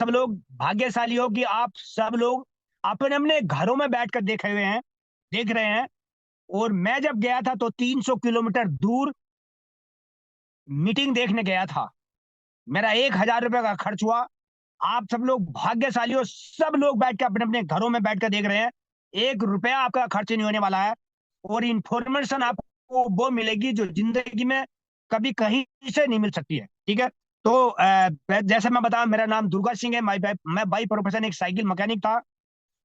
सब लोग भाग्यशाली हो कि आप सब लोग अपने अपने घरों में बैठकर देख रहे हैं। और मैं जब गया था तो 300 किलोमीटर दूर मीटिंग देखने गया था। मेरा 1,000 रुपए का खर्च हुआ। आप सब लोग भाग्यशाली हो, सब लोग बैठ के अपने अपने घरों में बैठ कर देख रहे हैं। 1 रुपया आपका खर्च नहीं होने वाला है। और इंफॉर्मेशन आपको वो मिलेगी जो जिंदगी में कभी कहीं से नहीं मिल सकती है। ठीक है। तो जैसे मैं बताया, मेरा नाम दुर्गा सिंह है। मैं बाई प्रोफेशन एक साइकिल मैकेनिक था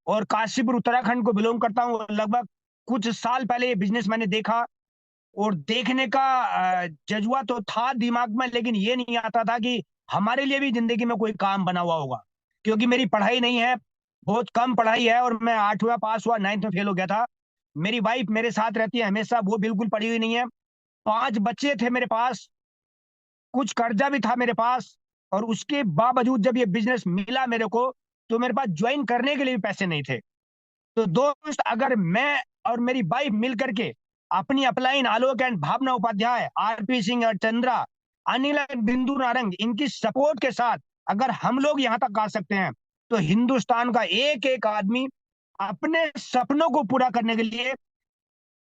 और काशीपुर उत्तराखंड को बिलोंग करता हूँ। लगभग कुछ साल पहले ये बिजनेस मैंने देखा और देखने का जज्बा तो था दिमाग में, लेकिन ये नहीं आता था कि हमारे लिए भी जिंदगी में कोई काम बना हुआ होगा। क्योंकि मेरी पढ़ाई नहीं है, बहुत कम पढ़ाई है, और मैं 8वां पास हुआ, 9th में फेल हो गया था। मेरी वाइफ मेरे साथ रहती है हमेशा, वो बिल्कुल पढ़ी हुई नहीं है। 5 बच्चे थे मेरे पास, कुछ कर्जा भी था मेरे पास। और उसके बावजूद जब ये बिजनेस मिला मेरे को, तो मेरे पास ज्वाइन करने के लिए भी पैसे नहीं थे। तो दोस्त, अगर मैं और मेरी वाइफ मिल करके अपनी upline Alok and Bhavna Upadhyay, RP Singh और चंद्रा, अनिल एंड बिंदु नारंग, इनकी सपोर्ट के साथ अगर हम लोग यहाँ तक आ सकते हैं, तो हिंदुस्तान का एक एक आदमी अपने सपनों को पूरा करने के लिए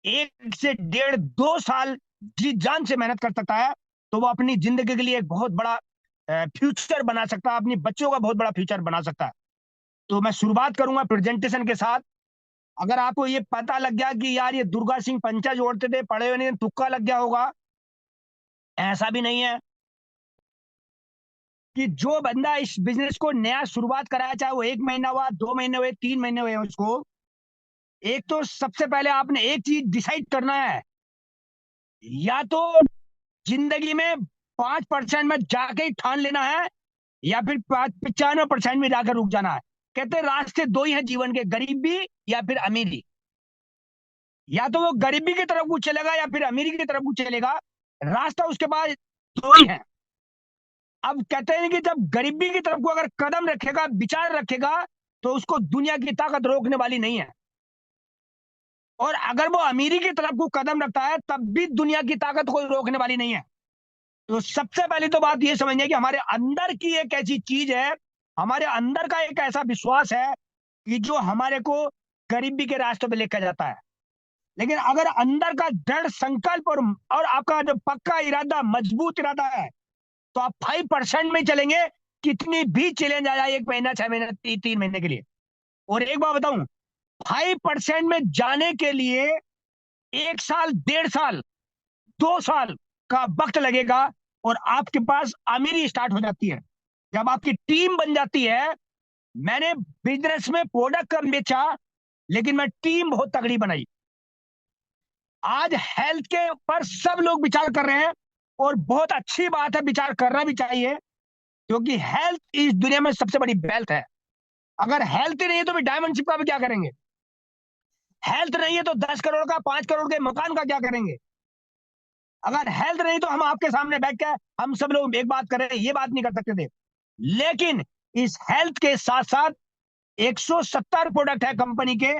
1 से 1.5 2 साल जी जान से मेहनत कर सकता है। तो वो अपनी जिंदगी के लिए एक बहुत बड़ा फ्यूचर बना सकता है, अपनी बच्चों का बहुत बड़ा फ्यूचर बना सकता है। तो मैं शुरुआत करूंगा प्रेजेंटेशन के साथ। अगर आपको ये पता लग गया कि यार ये दुर्गा सिंह पंचा जोड़ते थे, पढ़े हुए नहीं, तुक्का लग गया होगा, ऐसा भी नहीं है। कि जो बंदा इस बिजनेस को नया शुरुआत कराया, चाहे वो 1 महीना हुआ, 2 महीने हुए, 3 महीने हुए उसको, एक तो सबसे पहले आपने एक चीज डिसाइड करना है। या तो जिंदगी में 5% में जाके ही ठान लेना है, या फिर 95% में जाकर रुक जाना है। कहते हैं रास्ते दो ही हैं जीवन के, गरीबी या फिर अमीरी। या तो वो गरीबी की तरफ को चलेगा या फिर अमीरी की तरफ को चलेगा। रास्ता उसके पास दो ही है। अब कहते हैं कि जब गरीबी की तरफ को अगर कदम रखेगा, विचार रखेगा, तो उसको दुनिया की ताकत रोकने वाली नहीं है। और अगर वो अमीरी की तरफ को कदम रखता है, तब भी दुनिया की ताकत कोई रोकने वाली नहीं है। तो सबसे पहले तो बात ये समझिए कि हमारे अंदर की एक ऐसी चीज है, हमारे अंदर का एक ऐसा विश्वास है कि जो हमारे को गरीबी के रास्ते पे लेकर जाता है। लेकिन अगर अंदर का दृढ़ संकल्प और आपका जो पक्का इरादा, मजबूत इरादा है, तो आप 5% में चलेंगे, कितनी भी चैलेंज आ जाए, 1 महीना, 6 महीने, 3 महीने के लिए। और एक बात बताऊं, 5% में जाने के लिए 1 साल, 1.5 साल, 2 साल का वक्त लगेगा। और आपके पास अमीरी स्टार्ट हो जाती है जब आपकी टीम बन जाती है। मैंने बिजनेस में प्रोडक्ट कम बेचा, लेकिन मैं टीम बहुत तगड़ी बनाई। आज हेल्थ के ऊपर सब लोग विचार कर रहे हैं, और बहुत अच्छी बात है, विचार करना भी चाहिए। क्योंकि हेल्थ इस दुनिया में सबसे बड़ी वेल्थ है। अगर हेल्थ ही नहीं है तो फिर डायमंड शिप का भी क्या करेंगे? हेल्थ नहीं है तो 10 करोड़ का, 5 करोड़ के मकान का क्या करेंगे? अगर हेल्थ नहीं तो हम आपके सामने बैठ के हम सब लोग एक बात कर रहे हैं, ये बात नहीं कर सकते थे। लेकिन इस हेल्थ के साथ साथ 170 प्रोडक्ट है कंपनी के,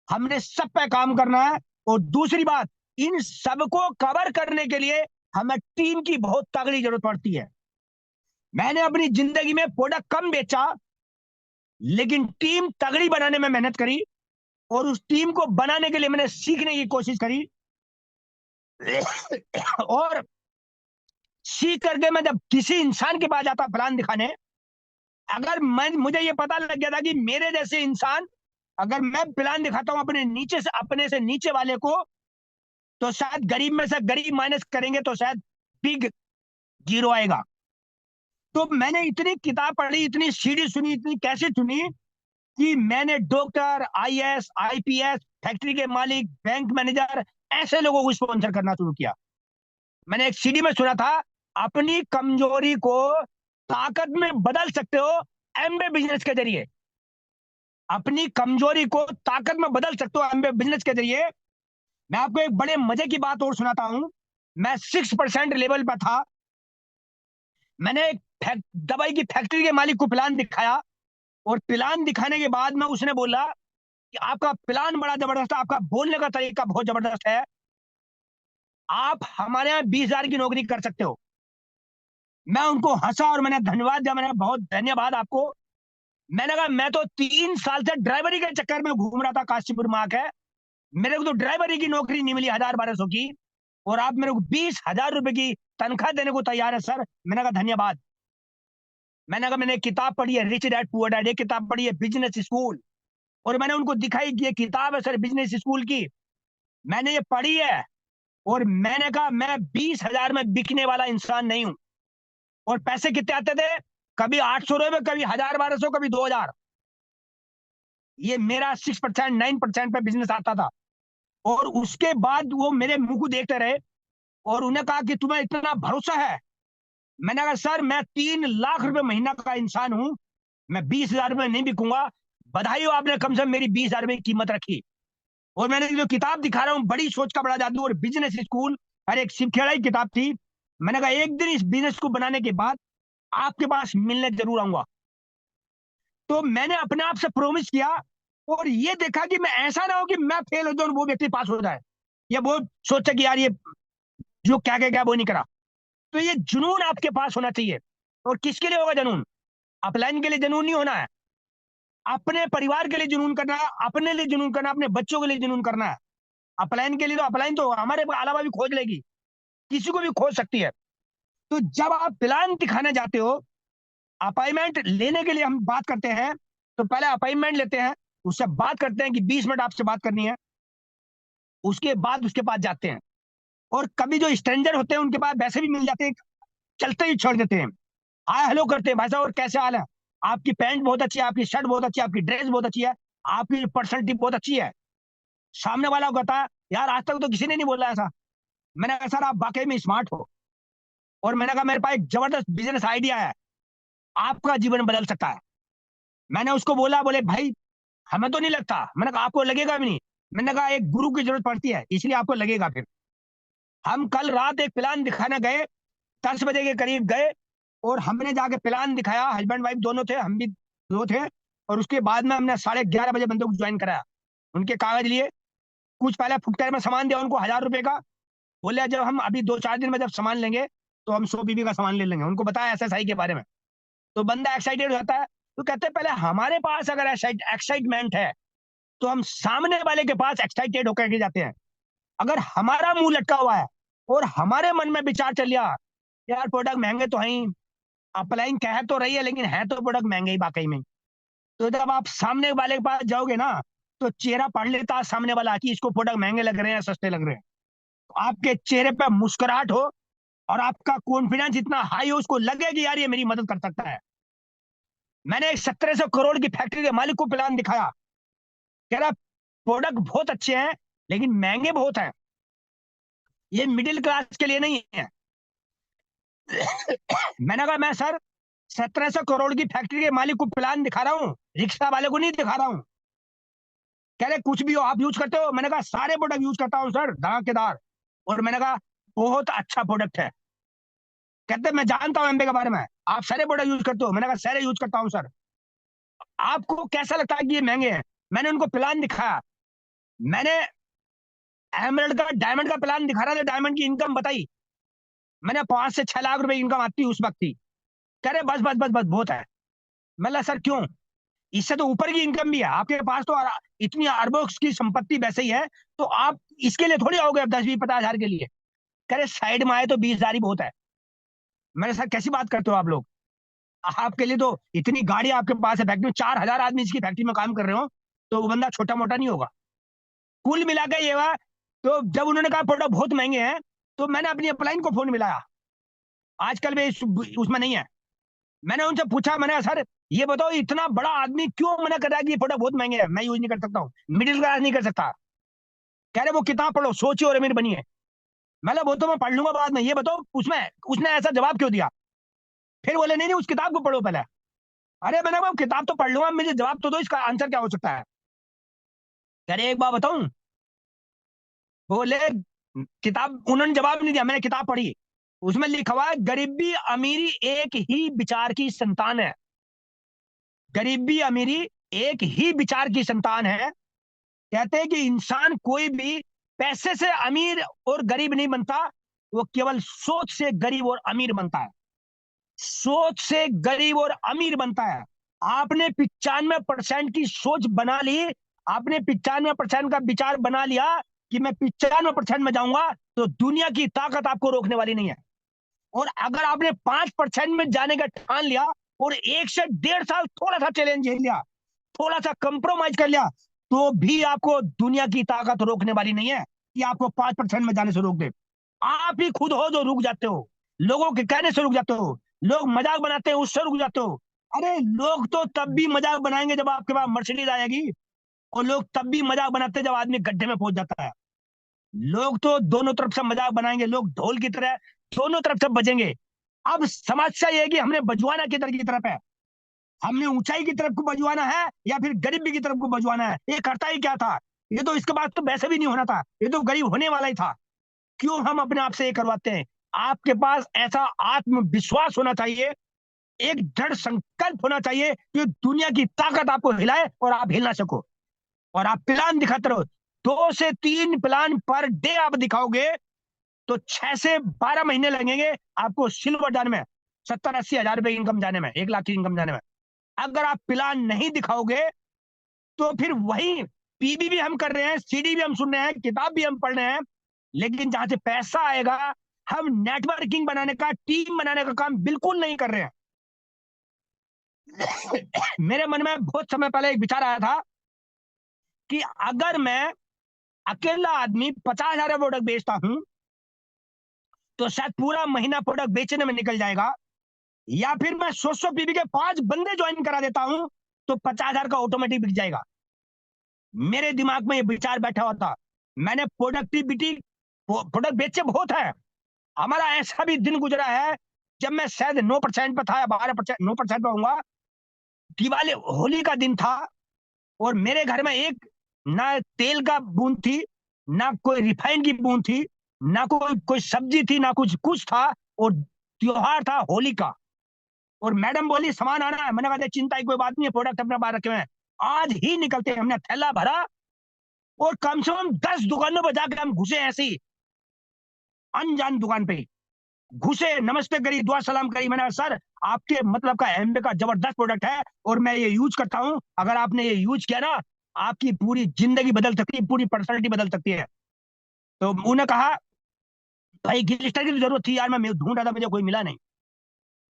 हमने सब पे काम करना है। और दूसरी बात, इन सबको कवर करने के लिए हमें टीम की बहुत तगड़ी जरूरत पड़ती है। मैंने अपनी जिंदगी में प्रोडक्ट कम बेचा, लेकिन टीम तगड़ी बनाने में मेहनत करी। और उस टीम को बनाने के लिए मैंने सीखने की कोशिश करी। और सीख करके मैं जब किसी इंसान के पास जाता प्लान दिखाने, अगर मैं मुझे ये पता लग गया था कि मेरे जैसे इंसान, अगर मैं प्लान दिखाता हूं अपने से नीचे वाले को, तो शायद गरीब में से गरीब माइनस करेंगे तो शायद बिग जीरो आएगा। तो मैंने इतनी किताब पढ़ी, इतनी सीडी सुनी, इतनी कैसेट सुनी, कि मैंने डॉक्टर, आईएएस, आईपीएस, फैक्ट्री के मालिक, बैंक मैनेजर, ऐसे लोगों को स्पॉन्सर करना शुरू किया। मैंने एक सीडी में सुना था, अपनी कमजोरी को ताकत में बदल सकते हो एमबे बिजनेस के जरिए। अपनी कमजोरी को ताकत में बदल सकते हो एमबे बिजनेस के जरिए। मैं आपको एक बड़े मजे की बात और सुनाता हूं। मैं 6% लेवल पर था। मैंने एक दवाई की फैक्ट्री के मालिक को प्लान दिखाया, और प्लान दिखाने के बाद में उसने बोला कि आपका प्लान बड़ा जबरदस्त है, आपका बोलने का तरीका बहुत जबरदस्त है, आप हमारे यहाँ 20,000 की नौकरी कर सकते हो। मैं उनको हंसा और मैंने धन्यवाद दिया, मैंने बहुत धन्यवाद आपको। मैंने कहा मैं तो 3 साल से ड्राइवरी के चक्कर में घूम रहा था काशीपुर मार्ग है, मेरे को तो ड्राइवरी की नौकरी नहीं मिली 1000-1200 की, और आप मेरे को 20,000 रुपए की तनख्वाह देने को तैयार है सर। मैंने कहा धन्यवाद। मैंने कहा मैंने एक किताब पढ़ी है रिच डैड पुअर डैड, एक किताब पढ़ी है बिजनेस स्कूल, और मैंने उनको दिखाई कि ये किताब है सर बिजनेस स्कूल की, मैंने ये पढ़ी है, और मैंने कहा मैं 20,000 में बिकने वाला इंसान नहीं हूं। और पैसे कितने आते थे? कभी 800 रुपए, कभी 1000-1200, कभी 2000। ये मेरा 6% 9% पे बिजनेस आता था। और उसके बाद वो मेरे मुंह को देखते रहे, और उन्हें कहा कि तुम्हें इतना भरोसा है? मैंने कहा सर मैं 3 लाख रुपए महीना का इंसान हूं, मैं 20,000 रुपए नहीं बिकूंगा। बधाई हो, आपने कम से कम मेरी 20,000 रुपए की कीमत रखी। और मैंने जो किताब दिखा रहा हूँ, बड़ी सोच का बड़ा जादू और बिजनेस स्कूल, हर एक शिवखेड़ा की किताब थी। मैंने कहा एक दिन इस बिजनेस को बनाने के बाद आपके पास मिलने जरूर आऊंगा। तो मैंने अपने आप से प्रोमिस किया, और ये देखा कि मैं ऐसा ना हो कि मैं फेल हो जाऊं और वो व्यक्ति पास हो जाए, या वो सोचे कि यार ये जो क्या क्या क्या वो नहीं करा। तो ये जुनून आपके पास होना चाहिए। और किसके लिए होगा जुनून? अपलाइन के लिए जुनून नहीं होना है, अपने परिवार के लिए जुनून करना है, अपने लिए जुनून करना है, अपने बच्चों के लिए जुनून करना है। अपलाइन के लिए तो अपलाइन तो हमारे अलावा भी खोज लेगी, किसी को भी खोज सकती है। तो जब आप प्लान दिखाने जाते हो, अपॉइंटमेंट लेने के लिए हम बात करते हैं, तो पहले अपॉइंटमेंट लेते हैं, उससे बात करते हैं कि 20 मिनट आपसे बात करनी है, उसके बाद उसके पास जाते हैं। और कभी जो स्ट्रेंजर होते हैं उनके पास वैसे भी मिल जाते हैं, चलते ही छोड़ देते हैं, हाय हेलो करते हैं, भाई साहब और कैसे हाल है, आपकी पैंट बहुत अच्छी है, आपकी शर्ट बहुत अच्छी है, आपकी ड्रेस बहुत अच्छी है, आपकी पर्सनैलिटी बहुत अच्छी है। सामने वाला कहता है यार आज तक तो किसी ने नहीं बोला ऐसा। मैंने कहा सर आप वाकई में स्मार्ट हो, और मैंने कहा मेरे पास एक जबरदस्त बिजनेस आइडिया है, आपका जीवन बदल सकता है। मैंने उसको बोला, बोले भाई हमें तो नहीं लगता। मैंने कहा आपको लगेगा भी नहीं। मैंने कहा एक गुरु की जरूरत पड़ती है, इसलिए आपको लगेगा। फिर हम कल रात एक प्लान दिखाने गए, 10 बजे के करीब गए, और हमने जाके प्लान दिखाया, हस्बैंड वाइफ दोनों थे, हम भी दो थे। और उसके बाद में हमने 11:30 बजे बंदे को ज्वाइन कराया, उनके कागज लिए, कुछ पहले फुटकर में सामान दिया उनको 1000 रुपए का। बोले जब हम अभी 2-4 दिन में जब सामान लेंगे तो हम 100 बीबी का सामान ले लेंगे, उनको बताया SSI के बारे में। तो बंदा एक्साइटेड हो जाता है, तो कहते हैं पहले हमारे पास अगर एक्साइटमेंट है तो हम सामने वाले के पास एक्साइटेड होकर के जाते हैं। अगर हमारा मुंह लटका हुआ है और हमारे मन में विचार चल लिया यार प्रोडक्ट महंगे तो हैं, अपलाइन कह तो रही है लेकिन है तो प्रोडक्ट महंगे ही वाकई में, तो जब आप सामने वाले के पास जाओगे ना, तो चेहरा पढ़ लेता है सामने वाला कि इसको प्रोडक्ट महंगे लग रहे हैं सस्ते लग रहे हैं। तो आपके चेहरे पे मुस्कुराहट हो और आपका कॉन्फिडेंस इतना हाई हो, उसको लगे कि यार ये मेरी मदद कर सकता है। मैंने एक 1700 करोड़ की फैक्ट्री के मालिक को प्लान दिखाया, कह रहा प्रोडक्ट बहुत अच्छे हैं लेकिन महंगे बहुत हैं, ये मिडिल क्लास के लिए नहीं है। मैंने कहा मैं सर 1700 करोड़ की फैक्ट्री के मालिक को प्लान दिखा रहा हूँ, रिक्शा वाले को नहीं दिखा रहा हूँ। कह रहे कुछ भी हो आप यूज करते हो? मैंने कहा सारे प्रोडक्ट यूज करता हूँ सर, धमाकेदार। और मैंने कहा बहुत अच्छा प्रोडक्ट है। कहते मैं जानता हूँ एमबे के बारे में, आप सारे प्रोडक्ट यूज करते हो? मैंने कहा सारे यूज करता हूँ सर। आपको कैसा लगता है कि ये महंगे हैं? मैंने उनको प्लान दिखाया, मैंने एमरल्ड का डायमंड का प्लान दिखा रहा था, डायमंड की इनकम बताई, मैंने 5 से 6 लाख रुपए इनकम आती उस वक्त थी। कह रहे बस बस बस बस बहुत है। मतलब सर क्यों? इससे तो ऊपर की इनकम भी है आपके पास, तो इतनी अरबों की संपत्ति वैसे ही है, तो आप इसके लिए थोड़ी आओगे 10-20-50 हजार के लिए। कह रहे साइड में आए तो 20,000 ही बहुत है। मैंने सर कैसी बात करते हो आप लोग, आपके लिए तो इतनी गाड़ी आपके पास है, फैक्ट्री में 4,000 आदमी इसकी फैक्ट्री में काम कर रहे हो, तो वो बंदा छोटा मोटा नहीं होगा। कुल मिला के ये हुआ। तो जब उन्होंने कहा प्रोडक्ट बहुत महंगे हैं, तो मैंने अपनी अपलाइन को फोन मिलाया, आजकल वे उसमें नहीं है। मैंने उनसे पूछा, मैंने सर ये बताओ इतना बड़ा आदमी क्यों मना कर रहा है कि ये प्रोडक्ट बहुत महंगे हैं, मैं यूज नहीं कर सकता हूँ, मिडिल क्लास नहीं कर सकता। कह रहे वो किताब पढ़ो, सोचिए और अमीर बनिए। मतलब वो तो मैं पढ़ लूंगा बाद में, ये बताओ उसमें उसने ऐसा जवाब क्यों दिया? फिर बोले नहीं नहीं उस किताब को पढ़ो पहले। अरे मैंने वो किताब तो पढ़ लूंगा, मुझे जवाब तो दो, इसका आंसर क्या हो सकता है? कह रहे एक बात बताऊं? बोले किताब, उन्होंने जवाब नहीं दिया, मैंने किताब पढ़ी, उसमें लिखा हुआ है गरीबी अमीरी एक ही विचार की संतान है। गरीबी अमीरी एक ही विचार की संतान है। कहते हैं कि इंसान कोई भी पैसे से अमीर और गरीब नहीं बनता, वो केवल सोच से गरीब और अमीर बनता है। सोच से गरीब और अमीर बनता है। आपने 95% की सोच बना ली, आपने 95% का विचार बना लिया कि मैं 95% में जाऊंगा, तो दुनिया की ताकत आपको रोकने वाली नहीं है। और अगर आपने 5% में जाने का ठान लिया और 1 से 1.5 साल थोड़ा सा चैलेंज झेल लिया, थोड़ा सा कंप्रोमाइज कर लिया, तो भी आपको दुनिया की ताकत रोकने वाली नहीं है कि आपको 5% में जाने से रोक दे। आप ही खुद हो जो रुक जाते हो, लोगों के कहने से रुक जाते हो, लोग मजाक बनाते हैं उससे रुक जाते हो। अरे लोग तो तब भी मजाक बनाएंगे जब आपके पास मर्सिडीज आएगी, और लोग तब भी मजाक बनाते हैं जब आदमी गड्ढे में पहुंच जाता है। लोग तो दोनों तरफ से मजाक बनाएंगे, लोग ढोल की तरह दोनों तरफ से बजेंगे। अब समस्या ये है कि हमने बजवाना किधर की तरफ है, हमने ऊंचाई की तरफ को बजवाना है या फिर गरीबी की तरफ को बजवाना है। ये करता ही क्या था, ये तो इसके बाद तो वैसे भी नहीं होना था, ये तो गरीब होने वाला ही था। क्यों हम अपने आप से ये करवाते हैं? आपके पास ऐसा आत्मविश्वास होना चाहिए, एक दृढ़ संकल्प होना चाहिए कि दुनिया की ताकत आपको हिलाए और आप हिल ना सको। और आप प्लान दिखाते रहो, 2 से 3 प्लान पर डे आप दिखाओगे तो 6 से 12 महीने लगेंगे आपको सिल्वर जाने में, 70-80 हजार रुपए इनकम जाने में, 1 लाख की इनकम जाने में। अगर आप प्लान नहीं दिखाओगे तो फिर वही पीबी भी हम कर रहे हैं, सीडी भी हम सुन रहे हैं, किताब भी हम पढ़ रहे हैं, लेकिन जहां से पैसा आएगा, हम नेटवर्किंग बनाने का, टीम बनाने का काम बिल्कुल नहीं कर रहे हैं। मेरे मन में बहुत समय पहले एक विचार आया था कि अगर मैं अकेला आदमी 50 हजार का प्रोडक्ट बेचता हूं तो शायद पूरा महीना प्रोडक्ट बेचने में निकल जाएगा, या फिर मैं 100 पीबी के 5 बंदे ज्वाइन करा देता हूं तो 50 हजार का ऑटोमेटिक बिक जाएगा। मेरे दिमाग में ये विचार बैठा हुआ था। मैंने प्रोडक्टिविटी, प्रोडक्ट बेचे बहुत है। हमारा ऐसा भी दिन गुजरा है जब मैं शायद 9% पे था या 12%, 9% पे होऊंगा। दिवाली होली का दिन था और मेरे घर में एक ना तेल का बूंद थी, ना कोई रिफाइंड की बूंद थी, ना कोई कोई सब्जी थी, ना कुछ कुछ था। और त्योहार था होली का। और मैडम बोली सामान आना है, मैंने कहा चिंता की कोई बात नहीं है, प्रोडक्ट अपने पास रखे हुए हैं, आज ही निकलते हैं। हमने थैला भरा और कम से कम 10 दुकानों पर जाकर हम घुसे, ऐसी अनजान दुकान पे घुसे, नमस्ते करी, दुआ सलाम करी। मैंने कहा सर आपके मतलब का एमबे का जबरदस्त प्रोडक्ट है और मैं ये यूज करता हूं, अगर आपने ये यूज किया ना, आपकी पूरी जिंदगी बदल सकती है, पूरी पर्सनैलिटी बदल सकती है। तो उन्होंने कहा भाई ग्लिस्टर की जरूरत थी यार, मैं ढूंढ रहा था, मुझे कोई मिला नहीं।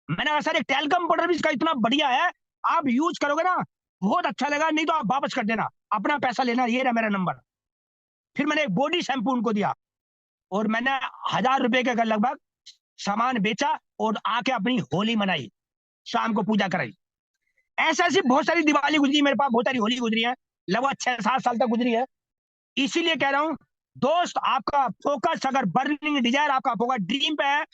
मैंने कहा सर एक टेलकम पाउडर भी इसका इतना बढ़िया है, आप यूज करोगे ना बहुत अच्छा लगा, नहीं तो आप वापस कर देना, अपना पैसा लेना, ये रहा मेरा नंबर। फिर मैंने एक बॉडी शैम्पू उनको दिया और मैंने 1000 रुपए के लगभग सामान बेचा और आके अपनी होली मनाई, शाम को पूजा कराई। ऐसे ऐसी बहुत सारी दिवाली गुजरी मेरे पास, बहुत सारी होली गुजरी है, लगभग 6-7 साल तक गुजरी है। इसीलिए कह रहा हूं दोस्त, आपका फोकस अगर बर्निंग डिजायर, आपका फोकस ड्रीम पे है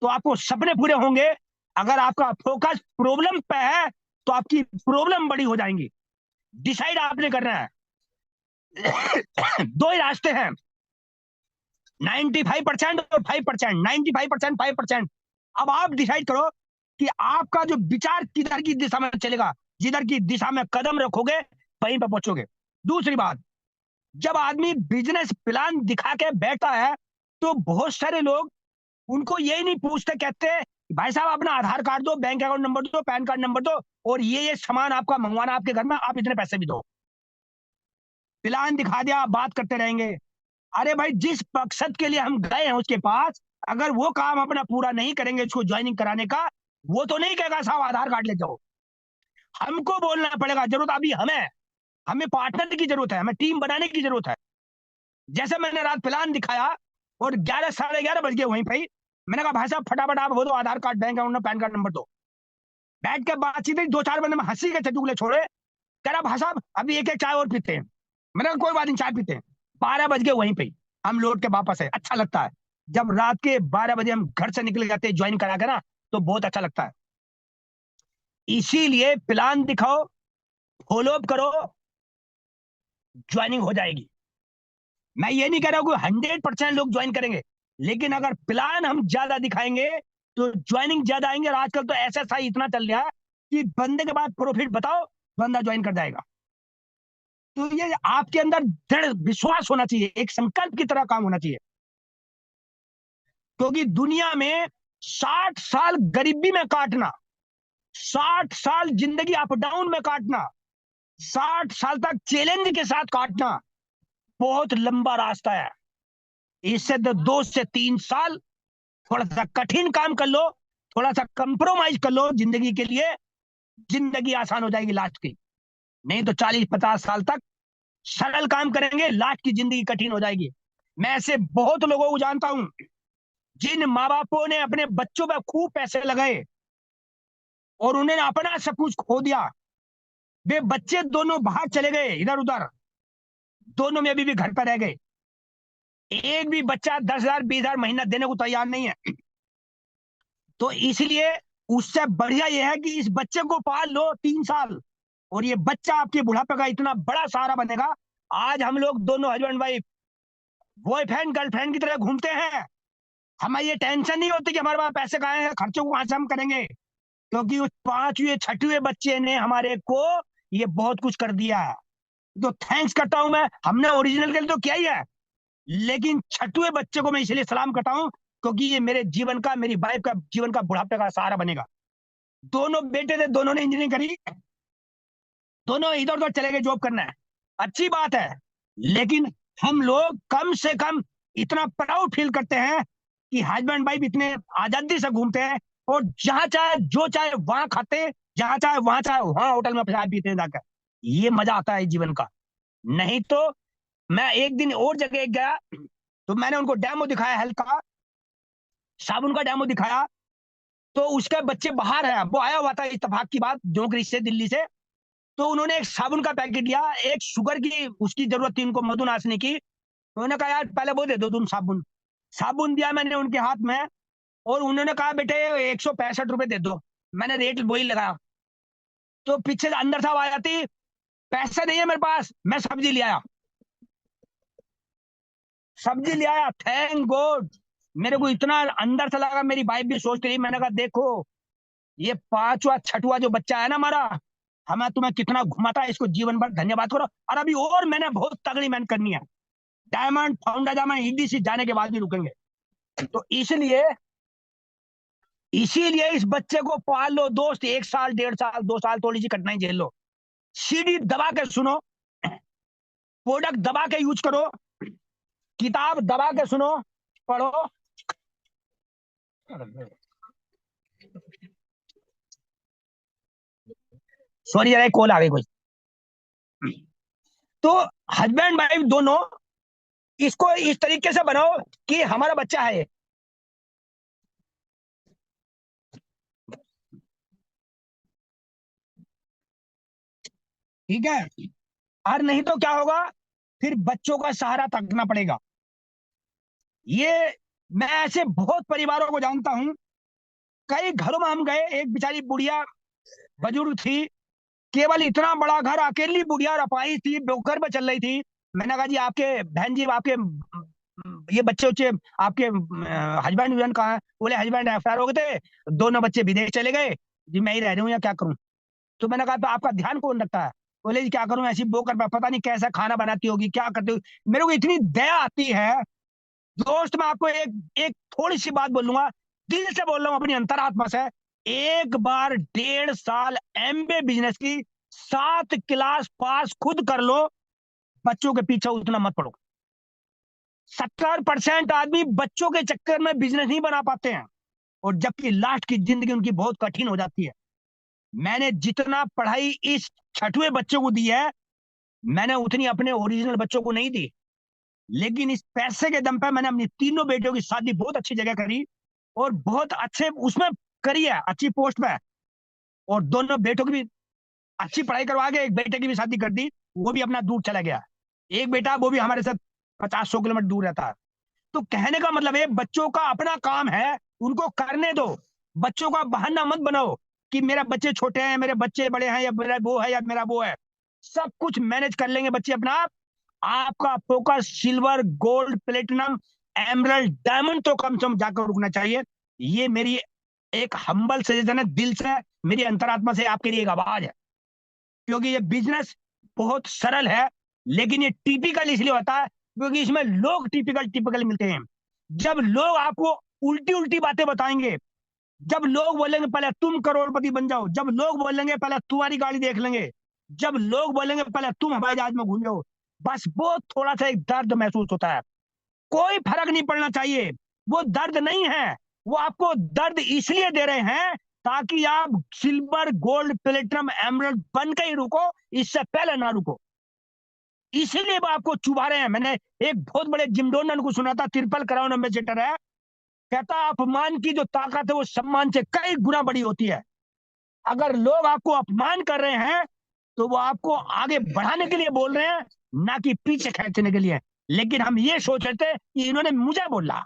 तो आपको सपने पूरे होंगे। अगर आपका फोकस प्रॉब्लम पे है तो आपकी प्रॉब्लम बड़ी हो जाएंगी। डिसाइड आपने करना है। दो ही रास्ते हैं, 95% और 5%, 95% 5%। अब आप डिसाइड करो कि आपका जो विचार किधर की दिशा में चलेगा, जिधर की दिशा में कदम रखोगे वहीं पर पहुंचोगे। दूसरी बात, जब आदमी बिजनेस प्लान दिखा के बैठता है तो बहुत सारे लोग उनको यही नहीं पूछते, कहते हैं भाई साहब अपना आधार कार्ड दो, बैंक अकाउंट नंबर दो, पैन कार्ड नंबर दो, और ये सामान आपका मंगवाना आपके घर में, आप इतने पैसे भी दो। प्लान दिखा दिया, बात करते रहेंगे। अरे भाई जिस मकसद के लिए हम गए हैं उसके पास, अगर वो काम अपना पूरा नहीं करेंगे इसको ज्वाइनिंग कराने का, वो तो नहीं कहेगा साहब आधार कार्ड ले जाओ। हमको बोलना पड़ेगा, जरूरत अभी हमें, हमें पार्टनर की जरूरत है, हमें टीम बनाने की जरूरत है। जैसे मैंने रात प्लान दिखाया और 11-11:30 बज गए वहीं पर ही, मैंने कहा भाई साहब फटाफट आप वो दो, Aadhaar card, bank account, PAN card number दो। बैठ के बातचीत, 2-4 बंदे में हंसी के चटुगले छोड़े, कह रहा भाई साहब अभी एक एक चाय और पीते हैं। मैंने कहा कोई बात नहीं, चाय पीते हैं। 12 बज गए वहीं पे ही, हम लौट के वापस है। अच्छा लगता है जब रात के 12 बजे हम घर से निकल जाते हैं ज्वाइन करा के ना, तो बहुत अच्छा लगता है। इसीलिए प्लान दिखाओ, फॉलो अप करो, ज्वाइनिंग हो जाएगी। मैं ये नहीं कह रहा हूं कि 100% लोग ज्वाइन करेंगे, लेकिन अगर प्लान हम ज्यादा दिखाएंगे तो ज्वाइनिंग ज्यादा आएंगे। और आजकल तो ऐसा इतना चल रहा है कि बंदे के बाद प्रॉफिट बताओ, बंदा ज्वाइन कर जाएगा। तो ये आपके अंदर दृढ़ विश्वास होना चाहिए, एक संकल्प की तरह काम होना चाहिए। क्योंकि दुनिया में 60 साल गरीबी में काटना, 60 साल जिंदगी अप डाउन में काटना, 60 साल तक चैलेंज के साथ काटना बहुत लंबा रास्ता है। इससे तो 2 से 3 साल थोड़ा सा कठिन काम कर लो, थोड़ा सा कंप्रोमाइज कर लो जिंदगी के लिए, जिंदगी आसान हो जाएगी लास्ट की। नहीं तो 40-50 साल तक सरल काम करेंगे, लास्ट की जिंदगी कठिन हो जाएगी। मैं ऐसे बहुत लोगों को जानता हूं जिन माँ बापों ने अपने बच्चों पर खूब पैसे लगाए और उन्होंने अपना सब कुछ खो दिया। वे बच्चे दोनों बाहर चले गए इधर उधर, दोनों में अभी भी घर पर रह गए। एक भी बच्चा 10,000 20,000 महीना देने को तैयार नहीं है। तो इसलिए उससे बढ़िया यह है कि इस बच्चे को पाल लो 3 साल, और ये बच्चा आपके बुढ़ापे का इतना बड़ा सहारा बनेगा। आज हम लोग दोनों हस्बैंड वाइफ बॉयफ्रेंड गर्लफ्रेंड की तरह घूमते हैं, हमें ये टेंशन नहीं होती कि हमारे पास पैसे कहाँ हैं, खर्चों को कहां से हम करेंगे, क्योंकि उस 5वें 6वें बच्चे ने हमारे को ये बहुत कुछ कर दिया है। तो थैंक्स करता हूं मैं, हमने ओरिजिनल के लिए तो किया ही है, लेकिन 6वें बच्चे को मैं इसलिए सलाम करता हूं क्योंकि ये मेरे जीवन का, मेरी वाइफ का जीवन का बुढ़ापे का सहारा बनेगा। दोनों बेटे थे, दोनों ने इंजीनियरिंग करी, दोनों इधर उधर चले गए जॉब करना है, अच्छी बात है। लेकिन हम लोग कम से कम इतना प्राउड फील करते हैं कि हस्बैंड वाइफ इतने आजादी से घूमते हैं, और जहां चाहे जो चाहे वहां खाते, जहां चाहे वहां होटल में चाय पीते हैं जाकर। ये मजा आता है जीवन का। नहीं तो मैं एक दिन और जगह गया तो मैंने उनको डेमो दिखाया, हेल्थ का साबुन का डेमो दिखाया, तो उसके बच्चे बाहर है, वो आया हुआ था इत्तेफाक की बात नौकरी से दिल्ली से। तो उन्होंने एक साबुन का पैकेट लिया, एक शुगर की उसकी जरूरत थी उनको, मधुनाशनी की। उन्होंने कहा यार पहले वो दे दो तुम साबुन। साबुन दिया मैंने उनके हाथ में, और उन्होंने कहा बेटे 165 रुपए दे दो। मैंने रेट वही लगाया, तो पीछे से अंदर से आवाज आती, पैसे नहीं है मेरे पास, मैं सब्जी ले आया, सब्जी ले आया, थैंक गॉड। मेरे को इतना अंदर से लगा, मेरी वाइफ भी सोच रही, मैंने कहा देखो ये 5वां 6वां जो बच्चा है ना हमारा, हमें तुम्हें कितना घुमाता है, इसको जीवन भर धन्यवाद करो। और अभी और मैंने बहुत तगड़ी मेहनत करनी है, डायमंड फाउंडर जामा ईडीसी जाने के बाद भी रुकेंगे। तो इसीलिए इस बच्चे को पाल लो दोस्त, 1 साल 1.5 साल 2 साल थोड़ी सी कठिनाई झेल लो, सीडी दबा के सुनो, प्रोडक्ट दबा के यूज करो, किताब दबा के सुनो पढ़ो। सॉरी यार कॉल आ गई कोई। तो हस्बैंड वाइफ दोनों इसको इस तरीके से बनाओ कि हमारा बच्चा है, ठीक है। और नहीं तो क्या होगा, फिर बच्चों का सहारा तकना पड़ेगा। ये मैं ऐसे बहुत परिवारों को जानता हूं, कई घरों में हम गए, एक बेचारी बुढ़िया बुजुर्ग थी, केवल इतना बड़ा घर, अकेली बुढ़िया रपाई थी, बोकर पे चल रही थी। मैंने कहा जी आपके बहन जी आपके ये बच्चे उच्चे आपके हस्बैंड वस्बैंड कहाँ है? बोले हस्बैंड एक्सपायर हो गए थे, दोनों बच्चे विदेश चले गए जी, मैं ही रह रही हूँ या क्या करूँ। तो मैंने कहा तो आपका ध्यान कौन रखता है? बोले जी क्या करूँ, ऐसी बोकर पे पता नहीं कैसा खाना बनाती होगी, क्या करती होगी। मेरे को इतनी दया आती है दोस्त, मैं आपको एक एक थोड़ी सी बात बोलूंगा, दिल से बोल रहा हूँ अपनी अंतरात्मा से। एक बार 1.5 साल एमबीए बिजनेस की 7 क्लास पास खुद कर लो, बच्चों के पीछे उतना मत पड़ो। 70% आदमी बच्चों के चक्कर में बिजनेस नहीं बना पाते हैं, और जबकि लास्ट की जिंदगी उनकी बहुत कठिन हो जाती है। मैंने जितना पढ़ाई इस 6वें बच्चे को दी है, मैंने उतनी अपने ओरिजिनल बच्चों को नहीं दी। लेकिन इस पैसे के दम पे मैंने अपनी तीनों बेटियों की शादी बहुत अच्छी जगह करी, और बहुत अच्छे उसमें करी है, अच्छी पोस्ट पे। और दोनों बेटों की भी अच्छी पढ़ाई करवा के एक बेटे की भी शादी कर दी, वो भी अपना दूर चला गया। एक बेटा वो भी हमारे साथ 50-100 किलोमीटर दूर रहता है। तो कहने का मतलब है बच्चों का अपना काम है, उनको करने दो, बच्चों का बहाना मत बनाओ कि मेरा बच्चे छोटे हैं, मेरे बच्चे बड़े हैं, या मेरा वो है या मेरा वो है। सब कुछ मैनेज कर लेंगे बच्चे अपना आप। आपका focus silver gold platinum emerald diamond तो कम से कम जाकर रुकना चाहिए। ये मेरी एक हम्बल सजेशन है, दिल से, मेरी अंतरात्मा से आपके लिए एक आवाज है। क्योंकि ये बिजनेस बहुत सरल है, लेकिन ये टिपिकल इसलिए होता है क्योंकि इसमें लोग टिपिकल टिपिकल मिलते हैं। जब लोग आपको उल्टी उल्टी बातें बताएंगे, जब लोग बोलेंगे पहले तुम करोड़पति बन जाओ, जब लोग बोलेंगे पहले तुम्हारी गाड़ी देख लेंगे, जब लोग बोलेंगे पहले तुम हवाई जहाज में घूम जाओ, बस वो थोड़ा सा एक दर्द महसूस होता है। कोई फर्क नहीं पड़ना चाहिए, वो दर्द नहीं है। वो आपको दर्द इसलिए दे रहे हैं ताकि आप सिल्वर गोल्ड प्लेटिनम एमरल्ड बन के ही रुको, इससे पहले ना रुको। इसीलिए वो आपको चुभा रहे हैं। मैंने एक बहुत बड़े जिम डोनर को सुना था, ट्रिपल क्राउन एम्बेसडर है, कहता अपमान की जो ताकत है वो सम्मान से कई गुना बड़ी होती है। अगर लोग आपको अपमान कर रहे हैं तो वो आपको आगे बढ़ाने के लिए बोल रहे हैं, ना कि पीछे खींचने के लिए। लेकिन हम ये सोच रहे थे कि इन्होंने मुझे बोला,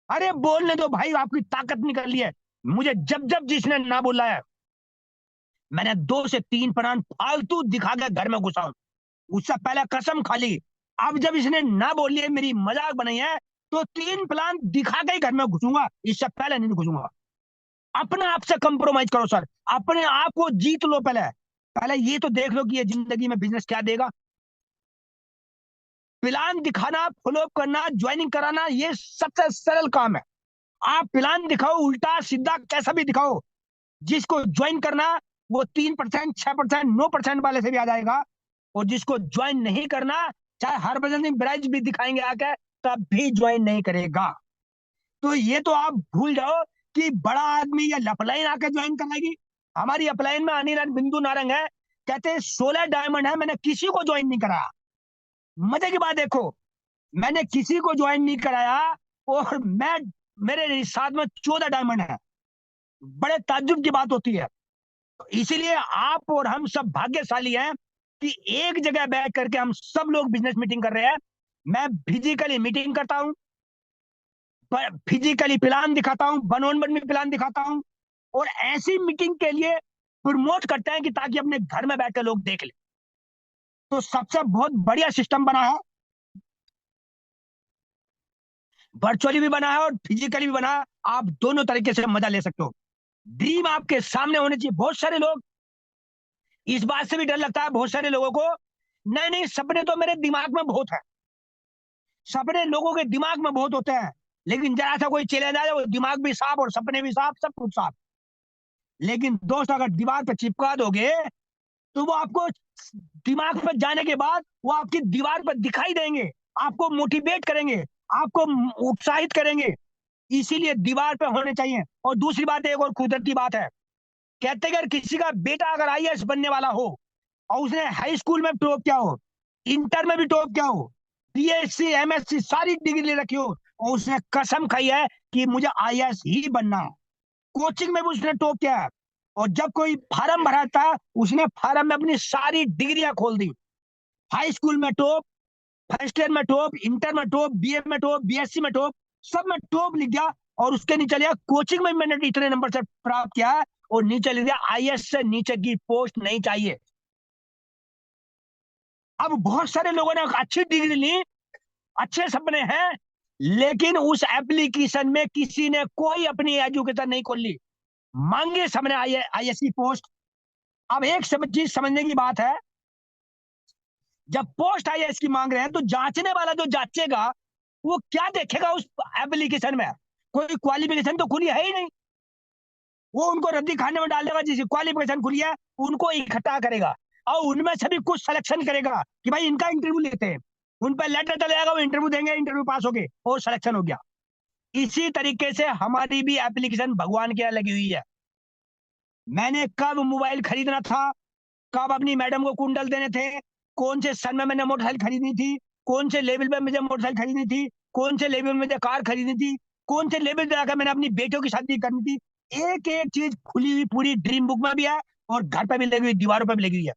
अरे बोलने दो भाई, आपकी ताकत निकल ली है। मुझे जब जब जिसने ना बोला है, मैंने 2 से 3 प्राण फालतू दिखा के घर में घुसा हूं। उससे पहले कसम खा ली, अब जब इसने ना बोली है, मेरी मजाक बनाई है, तो 3 प्लान दिखा के ही घर में घुसूंगा, इससे पहले नहीं घुसूंगा। अपने आप से कंप्रोमाइज करो सर, अपने आप को जीत लो। पहले पहले ये तो देख लो कि ये जिंदगी में बिजनेस क्या देगा। प्लान दिखाना, फॉलोअप करना, ज्वाइनिंग कराना, ये सबसे सरल काम है। आप प्लान दिखाओ, उल्टा सीधा कैसा भी दिखाओ, जिसको ज्वाइन करना वो 3%, 6%, 9% वाले से भी आ जाएगा। और जिसको ज्वाइन नहीं करना, चाहे हरभजन सिंह ब्राइज भी दिखाएंगे आके, तब भी ज्वाइन नहीं करेगा। तो ये तो आप भूल जाओ कि बड़ा आदमी या अपलाइन आके ज्वाइन कराएगी। हमारी अपलाइन में अनिल बिंदु नारंग है, कहते हैं 16 डायमंड है, मैंने किसी को ज्वाइन नहीं कराया। मजे की बात देखो, मैंने किसी को ज्वाइन नहीं कराया, और मैं, मेरे साथ में 14 डायमंड है। बड़े ताज्जुब की बात होती है। तो इसीलिए आप और हम सब भाग्यशाली हैं कि एक जगह बैठ करके हम सब लोग बिजनेस मीटिंग कर रहे हैं। मैं फिजिकली मीटिंग करता हूं, फिजिकली प्लान दिखाता हूं, वन ऑन वन में प्लान दिखाता हूं, और ऐसी मीटिंग के लिए प्रमोट करते हैं कि ताकि अपने घर में बैठ कर लोग देख ले। तो सबसे बहुत बढ़िया सिस्टम बना है, वर्चुअली भी बना है और फिजिकली भी बना है। आप दोनों तरीके से मजा ले सकते हो। ड्रीम आपके सामने होने चाहिए। बहुत सारे लोग, इस बात से भी डर लगता है बहुत सारे लोगों को, नहीं नहीं सपने तो मेरे दिमाग में बहुत है। सपने लोगों के दिमाग में बहुत होते हैं, लेकिन जरा सा कोई चले जाए, वो दिमाग भी साफ और सपने भी साफ, सब कुछ साफ। लेकिन दोस्त अगर दीवार पर चिपका दोगे, तो वो आपको दिमाग पर जाने के बाद वो आपकी दीवार पर दिखाई देंगे, आपको मोटिवेट करेंगे, आपको उत्साहित करेंगे। इसीलिए दीवार पे होने चाहिए। और दूसरी बात, एक और कुदरती बात है, कहते हैं अगर किसी का बेटा अगर आईएएस बनने वाला हो, और उसने हाई स्कूल में टॉप किया हो, इंटर में भी टॉप किया हो, बीएससी एमएससी सारी डिग्री ले रखी हो, और उसने कसम खाई है कि मुझे आईएएस ही बनना है, कोचिंग में भी उसने टॉप किया है, और जब कोई फार्म भरा था, उसने फार्म में अपनी सारी डिग्रियां खोल दी। हाई स्कूल में टॉप, फर्स्ट ईयर में टॉप, इंटर में टॉप, बीए में टॉप, बीएससी में टॉप, सब में टॉप लिख दिया। और उसके नीचे लिया कोचिंग में मैंने इतने नंबर से प्राप्त किया है, और नीचे लिख दिया आईएएस से नीचे की पोस्ट नहीं चाहिए। अब बहुत सारे लोगों ने अच्छी डिग्री ली, अच्छे सपने हैं, लेकिन उस एप्लीकेशन में किसी ने कोई अपनी एजुकेशन नहीं खोली, मांगे सबने आईएएस की पोस्ट। अब एक सब चीज समझने की बात है, जब पोस्ट आईएएस की मांग रहे हैं, तो जांचने वाला जो जांचेगा, वो क्या देखेगा उस एप्लीकेशन में? कोई क्वालिफिकेशन तो खुली है ही नहीं। वो उनको रद्दी खाने में डाल देगा, जिसकी क्वालिफिकेशन खुली है उनको इकट्ठा करेगा, और उनमें से भी कुछ सिलेक्शन करेगा कि भाई इनका इंटरव्यू लेते हैं। उन पर लेटर चले जाएगा, वो इंटरव्यू देंगे, इंटरव्यू पास हो गए और सिलेक्शन हो गया। इसी तरीके से हमारी भी एप्लीकेशन भगवान के यहाँ लगी हुई है। मैंने कब मोबाइल खरीदना था, कब अपनी मैडम को कुंडल देने थे, कौन से सन में मैंने मोटरसाइकिल खरीदनी थी, कौन से लेवल पे मुझे मोटरसाइकिल खरीदनी थी, कौन से लेवल में मुझे कार खरीदनी थी, कौन से लेवल पे जाकर मैंने अपनी बेटियों की शादी करनी थी, एक एक चीज खुली हुई पूरी ड्रीम बुक में भी है, और घर पे भी लगी हुई, दीवारों पे भी लगी हुई है।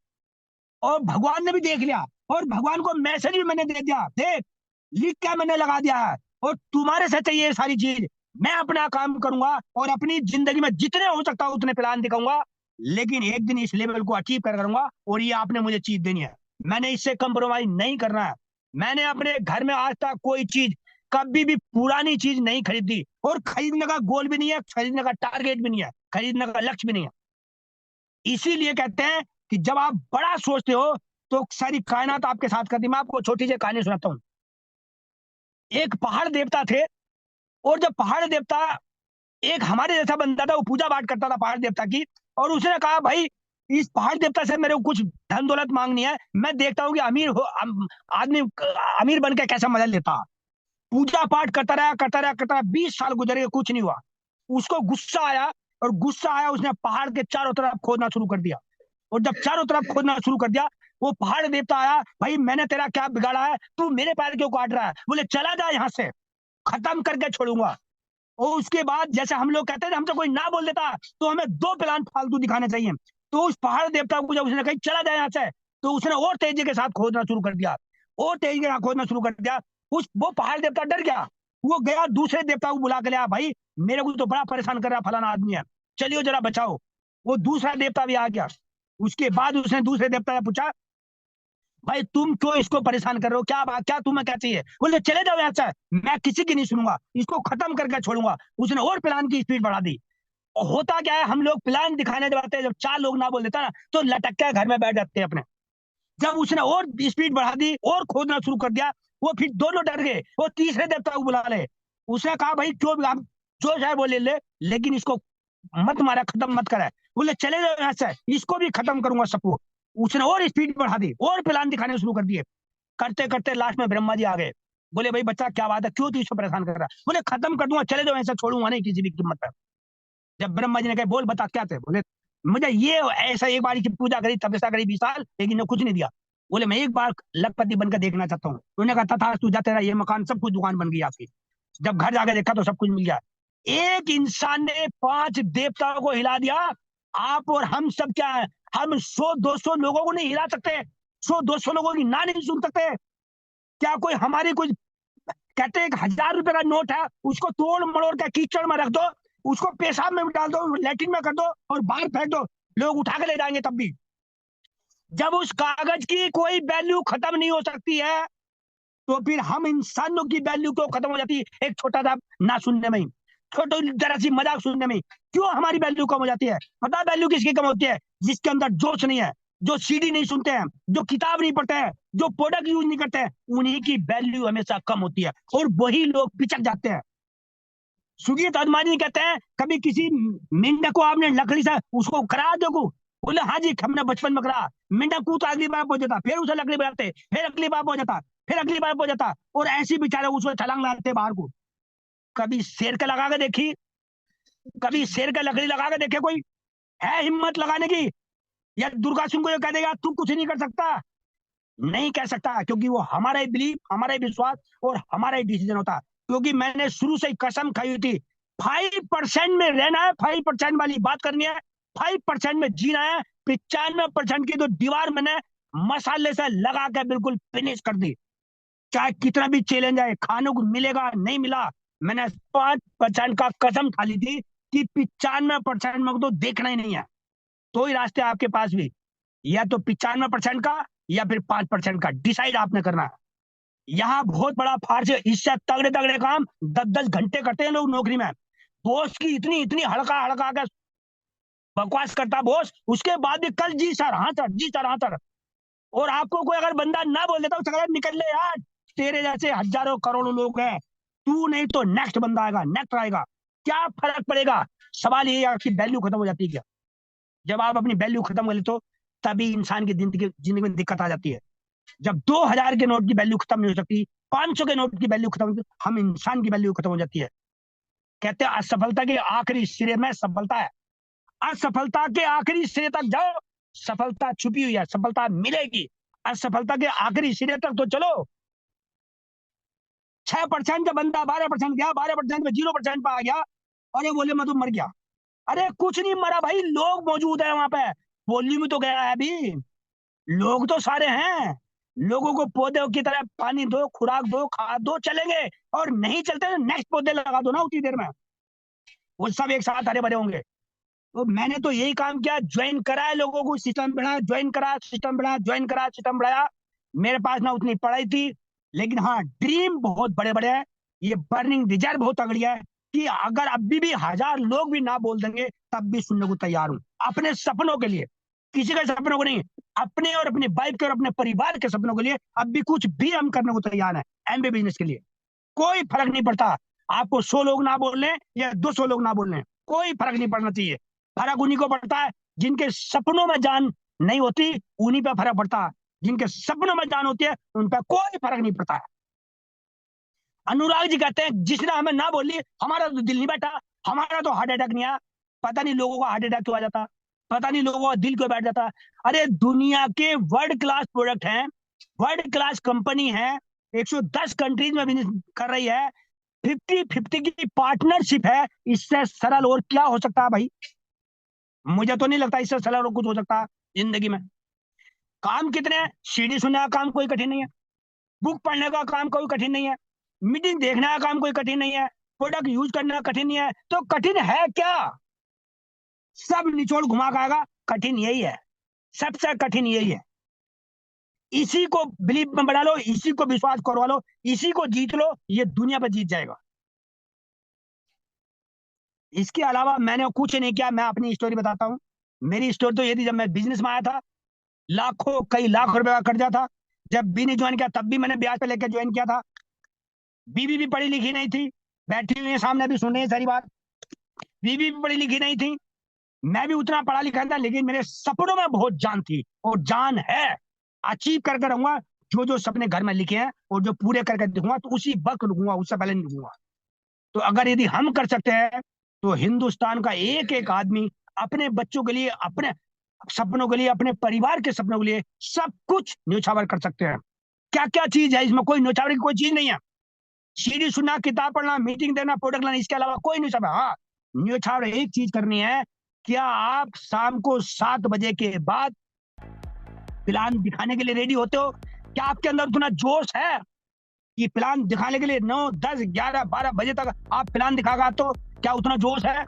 और भगवान ने भी देख लिया, और भगवान को मैसेज भी मैंने दे दिया, देख लिख के मैंने लगा दिया है। और तुम्हारे से चाहिए ये सारी चीज, मैं अपना काम करूंगा और अपनी जिंदगी में जितने हो सकता है उतने प्लान दिखाऊंगा, लेकिन एक दिन इस लेवल को अचीव कर करूंगा, और ये आपने मुझे चीज देनी है। मैंने इससे कंप्रोमाइज नहीं करना है। मैंने अपने घर में आज तक कोई चीज, कभी भी पुरानी चीज नहीं खरीदी, और खरीदने का गोल भी नहीं है, खरीदने का टारगेट भी नहीं है, खरीदने का लक्ष्य भी नहीं है। इसीलिए कहते हैं कि जब आप बड़ा सोचते हो, तो सारी कायनात आपके साथ करती है। मैं आपको छोटी सी कहानी सुनाता हूँ। एक पहाड़ देवता थे, और जब पहाड़ देवता एक हमारे जैसा बंदा था, वो पूजा पाठ करता था पहाड़ देवता की, और उसने कहा भाई इस पहाड़ देवता से मेरे को कुछ धन दौलत मांगनी है, मैं देखता हूँ कि आदमी अमीर बन के कैसा मजा लेता। पूजा पाठ करता रहा 20 साल गुजर गए, कुछ नहीं हुआ। उसको गुस्सा आया, और गुस्सा आया उसने पहाड़ के चारों तरफ खोदना शुरू कर दिया। और जब चारों तरफ खोदना शुरू कर दिया, वो पहाड़ देवता आया, भाई मैंने तेरा क्या बिगाड़ा है, तू मेरे पैर क्यों काट रहा है? बोले चला जा यहाँ से, खत्म करके छोड़ूंगा। और उसके बाद जैसे हम लोग कहते हैं हमसे कोई ना बोल देता तो हमें 2 प्लान फालतू दिखाने चाहिए। तो उस पहाड़ देवता को जब उसने कही चला जाए यहाँ से, तो उसने और तेजी के साथ खोदना शुरू कर दिया, और तेजी के साथ खोदना शुरू कर दिया। उस वो पहाड़ देवता डर गया, वो गया दूसरे देवता को बुला के लिया, भाई मेरे को तो बड़ा परेशान कर रहा फलाना आदमी है, चलिए जरा बचाओ। वो दूसरा देवता भी आ गया। उसके बाद उसने दूसरे देवता से पूछा, भाई तुम क्यों इसको परेशान कर रहे हो, क्या बात, क्या तुम्हें क्या चाहिए? बोले चले जाओ यहाँ से, मैं किसी की नहीं सुनूंगा, इसको खत्म करके छोड़ूंगा। उसने और प्लान की स्पीड बढ़ा दी। और होता क्या है, हम लोग प्लान दिखाने जाते हैं, जब 4 लोग ना बोल देता ना, तो लटक के घर में बैठ जाते हैं अपने। जब उसने और स्पीड बढ़ा दी और खोदना शुरू कर दिया, वो फिर दोनों डर गए, वो तीसरे देवता को बुला ले। उसने कहा भाई क्यों आप जो चाहे वो ले ले, लेकिन इसको मत मारा, खत्म मत करे। बोले चले जाओ यहाँ से, इसको भी खत्म करूंगा सबको। उसने और स्पीड बढ़ा दी और प्लान दिखाने शुरू कर दिए। करते करते लास्ट में ब्रह्मा जी आ गए। बोले भाई बच्चा क्या बात है, क्यों तू इसको परेशान कर रहा है? बोले खत्म कर दूंगा, चले जाओ, ऐसा छोड़ूंगा नहीं किसी भी कीमत पर। जब ब्रह्मा जी ने कहा बोल बता क्या थे? बोले मुझे ये ऐसा एक बार की पूजा करी, तपस्या करी 20 साल, लेकिन ने कुछ नहीं दिया। बोले मैं एक बार लखपति बनकर देखना चाहता हूँ। उन्होंने कहा था तू जा, तेरा ये मकान सब कुछ दुकान बन गई आपकी। जब घर जाकर देखा तो सब कुछ मिल गया। एक इंसान ने 5 देवताओं को हिला दिया। आप और हम सब क्या है, हम 100-200 लोगों को नहीं हिला सकते, 100-200 लोगों की ना नहीं सुन सकते। क्या कोई हमारी कुछ, कहते हैं 1,000 रुपए का नोट है, उसको तोड़ मरोड़ के कीचड़ में रख दो, उसको पेशाब में डाल दो, लेट्रिन में कर दो और बाहर फेंक दो, लोग उठा के ले जाएंगे तब भी। जब उस कागज की कोई वैल्यू खत्म नहीं हो सकती है, तो फिर हम इंसानों की वैल्यू क्यों खत्म हो जाती है एक छोटा सा ना सुनने में ही, छोटी जरा सी मजाक सुनने में ही? क्यों हमारी वैल्यू कम हो जाती है? पता वैल्यू किसकी कम होती है? जिसके अंदर जोश नहीं है, जो सीडी नहीं सुनते हैं, जो किताब नहीं पढ़ते हैं, जो प्रोडक्ट यूज नहीं करते हैं, उन्हीं की वैल्यू हमेशा कम होती है, और वही लोग पिचक जाते हैं। सुगीत अदमानी कहते हैं कभी किसी मेंढक को आपने लकड़ी से उसको करा दो, बोले हाँ जी हमने बचपन में करा। मेंढक कूद अगली बार पहुंच जाता, फिर उसे लकड़ी बनाते, फिर अगली बार पहुंच जाता, फिर अगली बार पहुंच जाता, और ऐसे बेचारे उसको छलांग लगाते बाहर को। कभी शेर का लगा के देखी, कभी शेर का लकड़ी लगा के देखे कोई? है हिम्मत लगाने की? या दुर्गा सिंह को ये कह देगा तू कुछ नहीं कर सकता? नहीं कह सकता, क्योंकि वो हमारा ही बिलीफ, हमारा ही विश्वास और हमारा ही डिसीजन होता। क्योंकि मैंने शुरू से ही कसम खाई हुई थी, 5% में रहना है, 5% वाली बात करनी है, 5% में जीना है। 95% की तो दीवार मैंने मसाले से लगा के बिल्कुल फिनिश कर दी। चाहे कितना भी चैलेंज आए, खाने को मिलेगा नहीं मिला, मैंने 5% का कसम खा ली थी कि 95% में तो देखना ही नहीं है। तो ही रास्ते आपके पास भी, या तो 95% का या फिर 5% का, डिसाइड आपने करना है। यहाँ बहुत बड़ा फार्स है, इससे तगड़े तगड़े काम 10-10 घंटे करते हैं लोग नौकरी में। बॉस की इतनी इतनी हड़का हड़का के बकवास करता बॉस, उसके बाद भी कल जी सर हाँ सर, जी सर हाँ सर। और आपको कोई अगर बंदा ना बोल देता तो निकल ले यार, तेरे जैसे हजारों करोड़ों लोग हैं, तू नहीं तो नेक्स्ट बंदा आएगा, नेक्स्ट आएगा, क्या फर्क पड़ेगा? सवाल ये है आपकी वैल्यू खत्म हो जाती है क्या? जब आप अपनी वैल्यू खत्म कर लेते हो, तभी इंसान की जिंदगी में दिक्कत आ जाती है। जब 2,000 के नोट की वैल्यू खत्म नहीं हो सकती, 500 के नोट की वैल्यू खत्म होती, हम इंसान की वैल्यू खत्म हो जाती है। कहते हैं असफलता के आखिरी सिरे में सफलता है। असफलता के आखिरी सिरे तक जाओ, सफलता छुपी हुई है, सफलता मिलेगी। असफलता के आखिरी सिरे तक तो चलो। 6% का बंदा 12% गया, 12% में 0% पे आ गया, अरे बोले मैं तो मर गया। अरे कुछ नहीं मरा भाई, लोग मौजूद है वहां पे, बोली में तो गया है अभी, लोग तो सारे हैं। लोगों को पौधे की तरह पानी दो, खुराक दो, खाद दो, चलेंगे। और नहीं चलते तो नेक्स्ट पौधे लगा दो ना उतनी देर में, वो सब एक साथ हरे भरे होंगे। तो मैंने तो यही काम किया, ज्वाइन कराया लोगों को, सिस्टम बढ़ाया, ज्वाइन कराया, सिस्टम बढ़ाया, ज्वाइन कराया, सिस्टम बढ़ाया। मेरे पास ना उतनी पढ़ाई थी, लेकिन हाँ ड्रीम बहुत बड़े बड़े हैं। ये बर्निंग डिजायर बहुत तगड़ी है, कि अगर अभी भी 1,000 लोग भी ना बोल देंगे तब भी सुनने को तैयार हूं, अपने सपनों के लिए। किसी के सपनों को नहीं, अपने और अपने वाइफ के और अपने परिवार के सपनों के लिए अब भी कुछ भी हम करने को तैयार है। एमबी बिजनेस के लिए कोई फर्क नहीं पड़ता। आपको 100 लोग ना बोल लें या 200 लोग ना बोल लें, कोई फर्क नहीं पड़ना चाहिए। फर्क उन्हीं को पड़ता है जिनके सपनों में जान नहीं होती, उन्हीं पे फर्क पड़ता है। जिनके सपनों में जान होती है उन पर कोई फर्क नहीं पड़ता है। अनुराग जी कहते हैं जिसने हमें ना बोली, हमारा तो दिल नहीं बैठा, हमारा तो हार्ट अटैक नहीं आया। पता नहीं लोगों को हार्ट अटैक क्यों आ जाता, पता नहीं लोगों का दिल क्यों बैठ जाता। अरे दुनिया के वर्ल्ड क्लास प्रोडक्ट हैं, वर्ल्ड क्लास कंपनी है, 110 कंट्रीज में बिजनेस कर रही है, 50-50 की पार्टनरशिप है। इससे सरल और क्या हो सकता है भाई? मुझे तो नहीं लगता इससे सरल और कुछ हो सकता है जिंदगी में। काम कितने हैं? सीडी सुनने का काम कोई कठिन नहीं है, बुक पढ़ने का काम कोई कठिन नहीं है, मीटिंग देखने का काम कोई कठिन नहीं है, प्रोडक्ट यूज करने का कठिन नहीं है। तो कठिन है क्या? सब निचोड़ घुमा के आएगा, कठिन यही है, सबसे कठिन यही है। इसी को बिलीव में बढ़ा लो, इसी को विश्वास करवा लो, इसी को जीत लो, ये दुनिया पर जीत जाएगा। इसके अलावा मैंने कुछ नहीं किया। मैं अपनी स्टोरी बताता हूँ। मेरी स्टोरी तो ये थी, जब मैं बिजनेस में आया था, लाखों कई लाख रुपए का कर्जा था। जब भी नहीं ज्वाइन किया तब भी मैंने ब्याज पे लेकर ज्वाइन किया था। बीवी भी पढ़ी लिखी नहीं थी, बैठी हुई है सामने अभी सुन रही है सारी बात। बीवी भी पढ़ी लिखी नहीं थी, मैं भी उतना पढ़ा लिखा था, लेकिन मेरे सपनों में बहुत जान थी और जान है। अचीव करके रहूंगा जो जो सपने घर में लिखे हैं, और जो पूरे करके दिखूंगा तो उसी वक्त रुकूंगा, उससे पहले नहीं रुकूंगा। तो अगर यदि हम कर सकते हैं तो हिंदुस्तान का एक एक आदमी अपने बच्चों के लिए, अपने सपनों के लिए, अपने परिवार के सपनों के लिए सब कुछ न्योछावर कर सकते हैं। क्या क्या चीज है इसमें? कोई न्योछावर की कोई चीज नहीं है। सीडी सुनना, किताब पढ़ना, मीटिंग देना, प्रोडक्ट लाना, इसके अलावा कोई न्योछावर। हाँ, न्योछावर एक चीज करनी है। क्या आप शाम को 7 बजे के बाद प्लान दिखाने के लिए रेडी होते हो? क्या आपके अंदर उतना जोश है कि प्लान दिखाने के लिए 9, 10, 11, 12 बजे तक आप प्लान दिखागा? तो क्या उतना जोश है?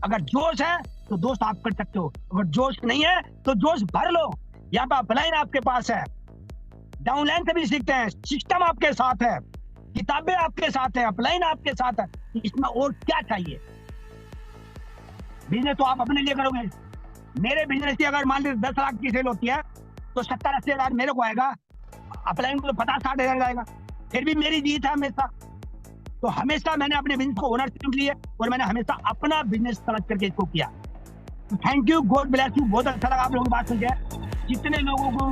अगर जोश है तो दोस्त आप कर सकते हो, अगर जोश नहीं है तो जोश भर लो। यहाँ पे अपलाइन आपके पास है, डाउनलाइन से भी सीखते हैं, सिस्टम आपके साथ है, किताबें आपके साथ है, अपलाइन आपके साथ है। इसमें और क्या चाहिए? बिजनेस तो आप अपने लिए करोगे। मेरे बिजनेस की अगर मान लीजिए 10 लाख की सेल होती है तो 70-80 हजार मेरे को आएगा, अपलाइन को तो 50-60 हजार जाएगा। फिर भी मेरी जीत है हमेशा। तो हमेशा मैंने अपने बिजनेस को ओनरशिप ली है और मैंने हमेशा अपना बिजनेस समझ करके इसको किया। तो thank you, God bless you. बहुत अच्छा लगा आप लोगों की बात सुन के। जितने लोगों को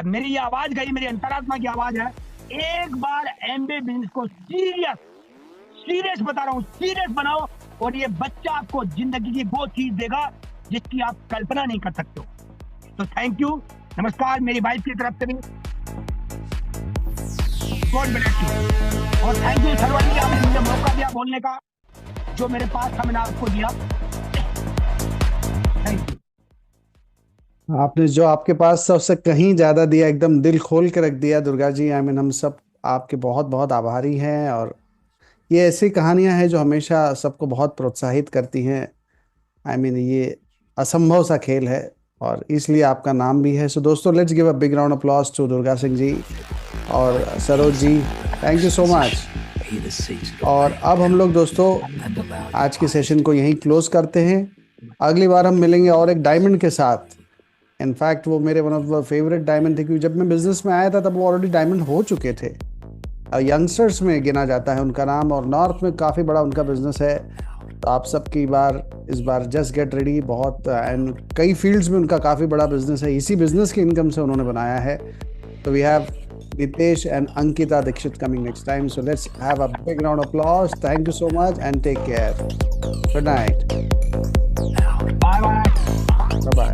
मेरी ये आवाज गई, मेरी अंतरात्मा की आवाज है, एक बार एमबीए बिजनेस को सीरियस बता रहा हूँ, सीरियस बनाओ, और ये बच्चा आपको जिंदगी की वो चीज देगा जिसकी आप कल्पना नहीं कर सकते हो। तो थैंक यू, नमस्कार मेरी वाइफ की तरफ से भी, गॉड ब्लेस यू। और थैंक यू सरवन जी, आपने मुझे मौका दिया बोलने का, जो मेरे पास था मैंने आपको दिया। Thank you. आपने जो आपके पास था उससे कहीं ज्यादा दिया, एकदम दिल खोल के रख दिया दुर्गा जी। आई मीन हम सब आपके बहुत बहुत आभारी हैं। और ये ऐसी कहानियां हैं जो हमेशा सबको बहुत प्रोत्साहित करती हैं। आई मीन ये असंभव सा खेल है और इसलिए आपका नाम भी है। सो दोस्तों, let's give a big round applause to Durga Singh ji और Saroj ji. Thank you so much. और अब हम लोग दोस्तों आज के सेशन को यहीं क्लोज करते हैं। अगली बार हम मिलेंगे और एक डायमंड के साथ। इनफैक्ट वो मेरे one of the favourite diamond थे, क्योंकि जब मैं बिजनेस में आया था तब वो ऑलरेडी डायमंड हो चुके थे। यंगस्टर्स में गिना जाता है उनका नाम, और नॉर्थ में काफ़ी बड़ा उनका बिजनेस है। तो आप सबकी इस बार जस्ट गेट रेडी। बहुत एंड कई फील्ड्स में उनका काफ़ी बड़ा बिजनेस है, इसी बिजनेस की इनकम से उन्होंने बनाया है। तो we have Nitesh and Ankita Dikshit coming next time. So let's have a big round of applause. Thank you so much and take care. Good night. Bye bye. Bye bye.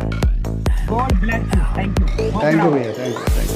God bless you. Thank you. Thank you.